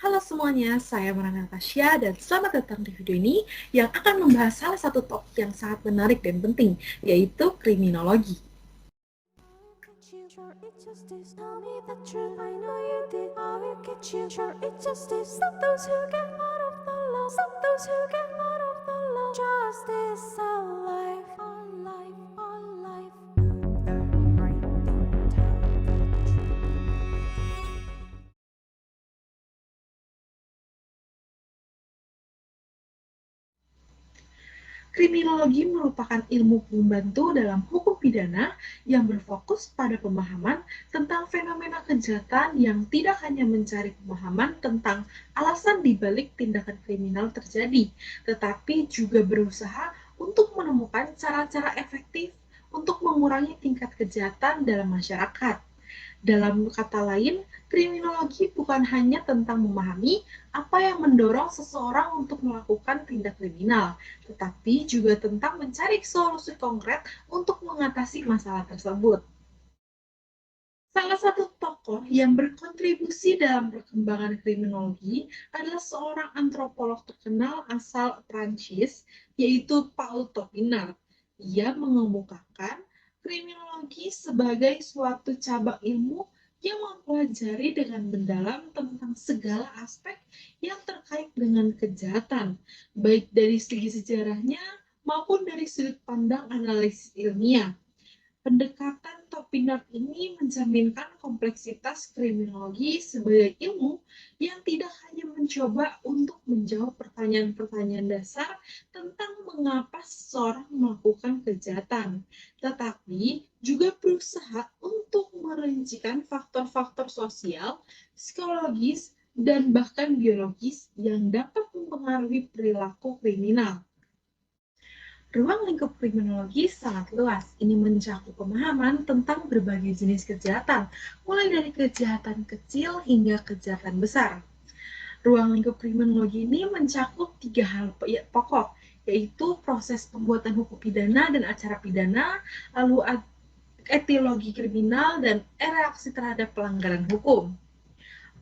Halo semuanya, saya Mara Natasha dan selamat datang di video ini yang akan membahas salah satu topik yang sangat menarik dan penting, yaitu kriminologi. Kriminologi merupakan ilmu pembantu dalam hukum pidana yang berfokus pada pemahaman tentang fenomena kejahatan yang tidak hanya mencari pemahaman tentang alasan dibalik tindakan kriminal terjadi, tetapi juga berusaha untuk menemukan cara-cara efektif untuk mengurangi tingkat kejahatan dalam masyarakat. Dalam kata lain, kriminologi bukan hanya tentang memahami apa yang mendorong seseorang untuk melakukan tindak kriminal, tetapi juga tentang mencari solusi konkret untuk mengatasi masalah tersebut. Salah satu tokoh yang berkontribusi dalam perkembangan kriminologi adalah seorang antropolog terkenal asal Prancis, yaitu Paul Topinard. Ia mengemukakan kriminologi sebagai suatu cabang ilmu yang mempelajari dengan mendalam tentang segala aspek yang terkait dengan kejahatan, baik dari segi sejarahnya maupun dari sudut pandang analisis ilmiah. Pendekatan Topinard ini mencerminkan kompleksitas kriminologi sebagai ilmu yang tidak hanya mencoba untuk menjawab pertanyaan-pertanyaan dasar tentang mengapa seseorang melakukan kejahatan, tetapi juga berusaha untuk merincikan faktor-faktor sosial, psikologis, dan bahkan biologis yang dapat mempengaruhi perilaku kriminal. Ruang lingkup kriminologi sangat luas. Ini mencakup pemahaman tentang berbagai jenis kejahatan, mulai dari kejahatan kecil hingga kejahatan besar. Ruang lingkup kriminologi ini mencakup tiga hal pokok, yaitu proses pembuatan hukum pidana dan acara pidana, lalu etiologi kriminal, dan reaksi terhadap pelanggaran hukum.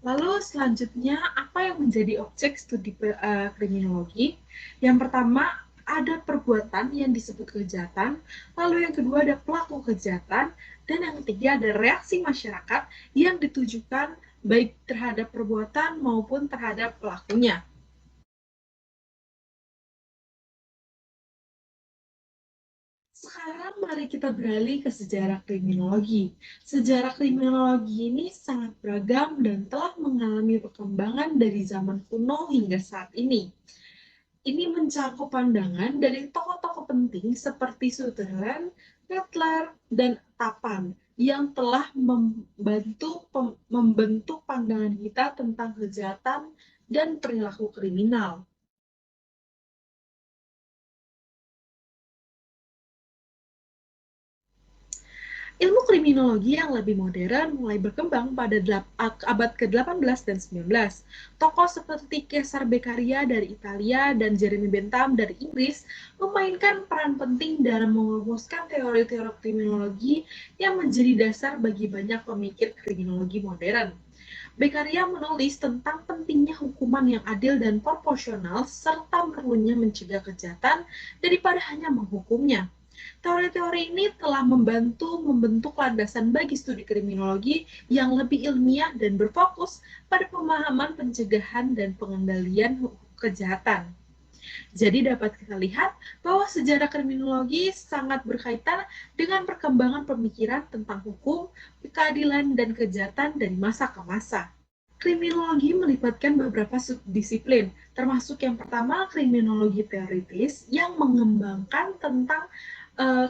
Lalu selanjutnya, apa yang menjadi objek studi kriminologi? Yang pertama, ada perbuatan yang disebut kejahatan, lalu yang kedua ada pelaku kejahatan, dan yang ketiga ada reaksi masyarakat yang ditujukan baik terhadap perbuatan maupun terhadap pelakunya. Sekarang mari kita beralih ke sejarah kriminologi. Sejarah kriminologi ini sangat beragam dan telah mengalami perkembangan dari zaman kuno hingga saat ini. Ini mencakup pandangan dari tokoh-tokoh penting seperti Sutherland, Butler, dan Tapan yang telah membentuk pandangan kita tentang kejahatan dan perilaku kriminal. Ilmu kriminologi yang lebih modern mulai berkembang pada abad ke-18 dan 19. Tokoh seperti Cesare Beccaria dari Italia dan Jeremy Bentham dari Inggris memainkan peran penting dalam merumuskan teori-teori kriminologi yang menjadi dasar bagi banyak pemikir kriminologi modern. Beccaria menulis tentang pentingnya hukuman yang adil dan proporsional serta perlunya mencegah kejahatan daripada hanya menghukumnya. Teori-teori ini telah membantu membentuk landasan bagi studi kriminologi yang lebih ilmiah dan berfokus pada pemahaman pencegahan dan pengendalian kejahatan. Jadi dapat kita lihat bahwa sejarah kriminologi sangat berkaitan dengan perkembangan pemikiran tentang hukum, keadilan, dan kejahatan dari masa ke masa. Kriminologi melibatkan beberapa subdisiplin, termasuk yang pertama kriminologi teoritis yang mengembangkan tentang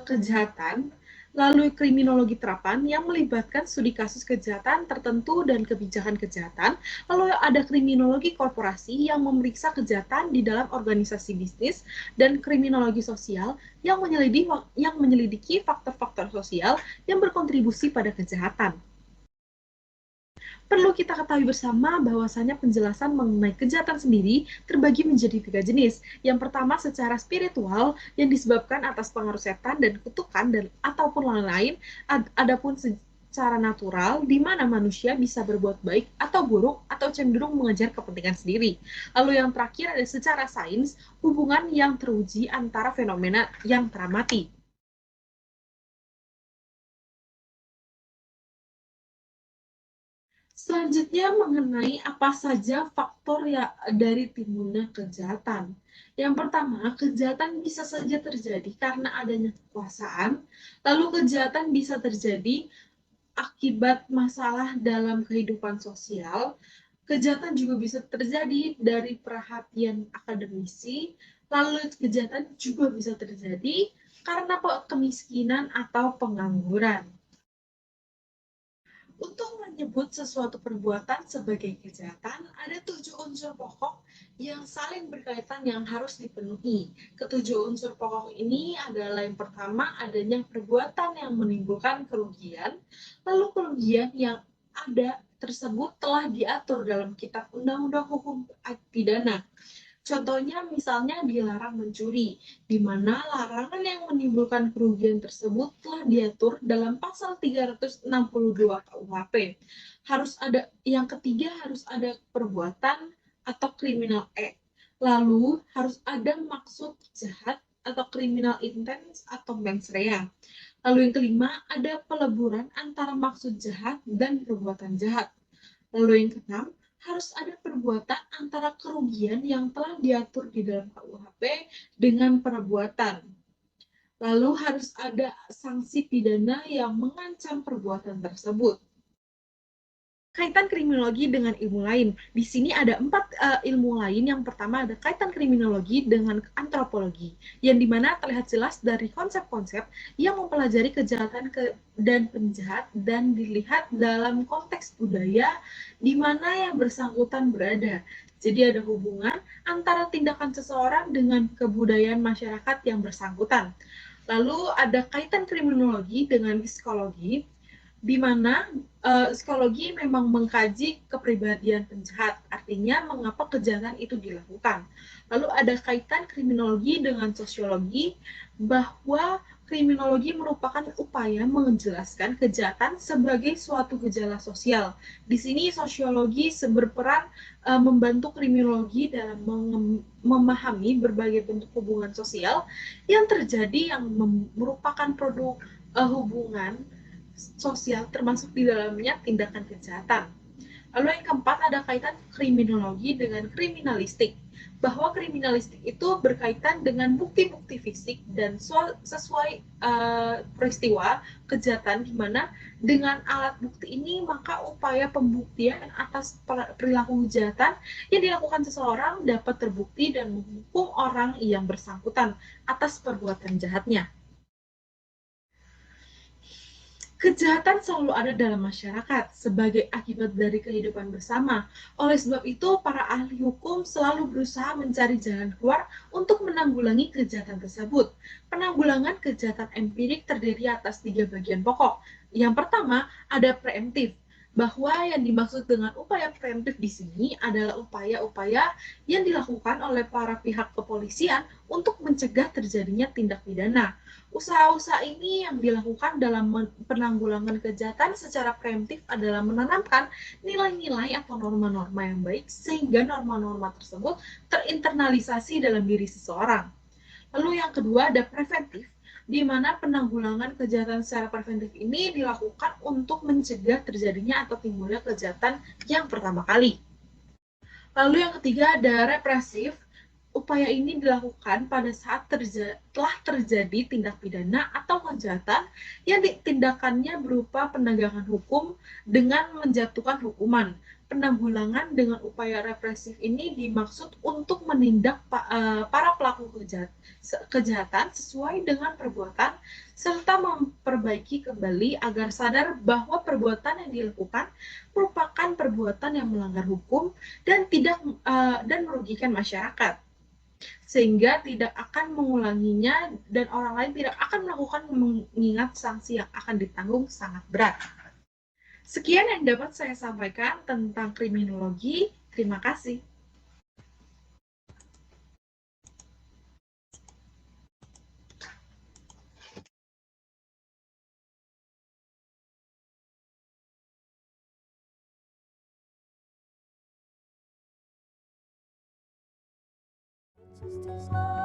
kejahatan, lalu kriminologi terapan yang melibatkan studi kasus kejahatan tertentu dan kebijakan kejahatan, lalu ada kriminologi korporasi yang memeriksa kejahatan di dalam organisasi bisnis, dan kriminologi sosial yang menyelidiki faktor-faktor sosial yang berkontribusi pada kejahatan. Perlu kita ketahui bersama bahwasanya penjelasan mengenai kejahatan sendiri terbagi menjadi tiga jenis. Yang pertama secara spiritual yang disebabkan atas pengaruh setan dan kutukan dan ataupun lain-lain. Adapun cara natural di mana manusia bisa berbuat baik atau buruk atau cenderung mengejar kepentingan sendiri. Lalu yang terakhir ada secara sains, hubungan yang teruji antara fenomena yang teramati. Selanjutnya mengenai apa saja faktor ya dari timbulnya kejahatan. Yang pertama, kejahatan bisa saja terjadi karena adanya kekuasaan, lalu kejahatan bisa terjadi akibat masalah dalam kehidupan sosial, kejahatan juga bisa terjadi dari perhatian akademisi, lalu kejahatan juga bisa terjadi karena kemiskinan atau pengangguran. Untuk menyebut sesuatu perbuatan sebagai kejahatan, ada 7 unsur pokok yang saling berkaitan yang harus dipenuhi. Ketujuh unsur pokok ini adalah yang pertama, adanya perbuatan yang menimbulkan kerugian, lalu kerugian yang ada tersebut telah diatur dalam Kitab Undang-Undang Hukum Pidana. Contohnya misalnya dilarang mencuri, di mana larangan yang menimbulkan kerugian tersebut telah diatur dalam pasal 362 KUHP. Harus ada yang ketiga harus ada perbuatan atau criminal act. Lalu harus ada maksud jahat atau criminal intent atau mens rea. Lalu yang kelima ada peleburan antara maksud jahat dan perbuatan jahat. Lalu yang keenam, harus ada perbuatan antara kerugian yang telah diatur di dalam KUHP dengan perbuatan. Lalu harus ada sanksi pidana yang mengancam perbuatan tersebut. Kaitan kriminologi dengan ilmu lain. Di sini ada 4 ilmu lain. Yang pertama ada kaitan kriminologi dengan antropologi, yang dimana terlihat jelas dari konsep-konsep yang mempelajari kejahatan dan penjahat dan dilihat dalam konteks budaya di mana yang bersangkutan berada. Jadi ada hubungan antara tindakan seseorang dengan kebudayaan masyarakat yang bersangkutan. Lalu ada kaitan kriminologi dengan psikologi, di mana psikologi memang mengkaji kepribadian penjahat, artinya mengapa kejahatan itu dilakukan. Lalu ada kaitan kriminologi dengan sosiologi, bahwa kriminologi merupakan upaya menjelaskan kejahatan sebagai suatu gejala sosial. Di sini sosiologi berperan membantu kriminologi dalam memahami berbagai bentuk hubungan sosial yang terjadi yang merupakan produk hubungan sosial termasuk di dalamnya tindakan kejahatan. Lalu yang keempat ada kaitan kriminologi dengan kriminalistik, bahwa kriminalistik itu berkaitan dengan bukti-bukti fisik dan sesuai peristiwa kejahatan, di mana dengan alat bukti ini maka upaya pembuktian atas perilaku kejahatan yang dilakukan seseorang dapat terbukti dan menghukum orang yang bersangkutan atas perbuatan jahatnya. Kejahatan selalu ada dalam masyarakat sebagai akibat dari kehidupan bersama. Oleh sebab itu, para ahli hukum selalu berusaha mencari jalan keluar untuk menanggulangi kejahatan tersebut. Penanggulangan kejahatan empirik terdiri atas 3 bagian pokok. Yang pertama, ada preemptif, bahwa yang dimaksud dengan upaya preemptif di sini adalah upaya-upaya yang dilakukan oleh para pihak kepolisian untuk mencegah terjadinya tindak pidana. Usaha-usaha ini yang dilakukan dalam penanggulangan kejahatan secara preemptif adalah menanamkan nilai-nilai atau norma-norma yang baik sehingga norma-norma tersebut terinternalisasi dalam diri seseorang. Lalu yang kedua ada preventif, di mana penanggulangan kejahatan secara preventif ini dilakukan untuk mencegah terjadinya atau timbulnya kejahatan yang pertama kali. Lalu yang ketiga ada represif. Upaya ini dilakukan pada saat telah terjadi tindak pidana atau kejahatan yang tindakannya berupa penegakan hukum dengan menjatuhkan hukuman. Penanggulangan dengan upaya represif ini dimaksud untuk menindak para pelaku kejahatan sesuai dengan perbuatan serta memperbaiki kembali agar sadar bahwa perbuatan yang dilakukan merupakan perbuatan yang melanggar hukum dan tidak dan merugikan masyarakat, sehingga tidak akan mengulanginya dan orang lain tidak akan melakukan mengingat sanksi yang akan ditanggung sangat berat. Sekian yang dapat saya sampaikan tentang kriminologi. Terima kasih. Justice.